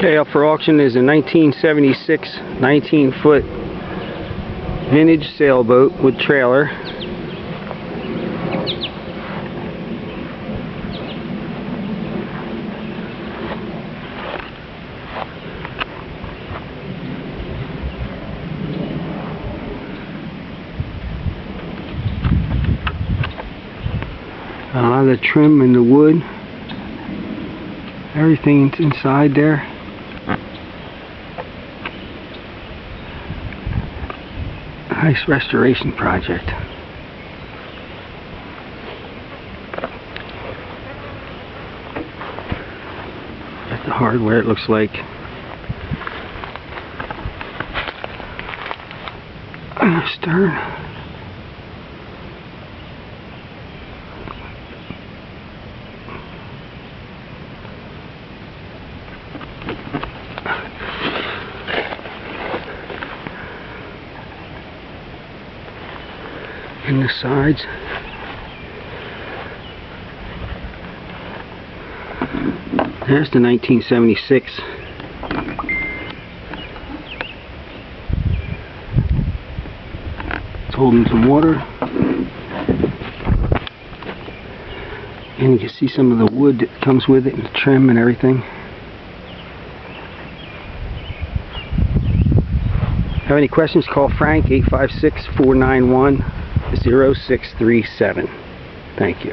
Okay, up for auction is a 1976 19-foot vintage sailboat with trailer. The trim and the wood, everything's inside there. Nice restoration project. Got the hardware, it looks like. Stern. And the sides. There's the 1976. It's holding some water. And you can see some of the wood that comes with it and the trim and everything. Have any questions? Call Frank 856-491-0637. Thank you.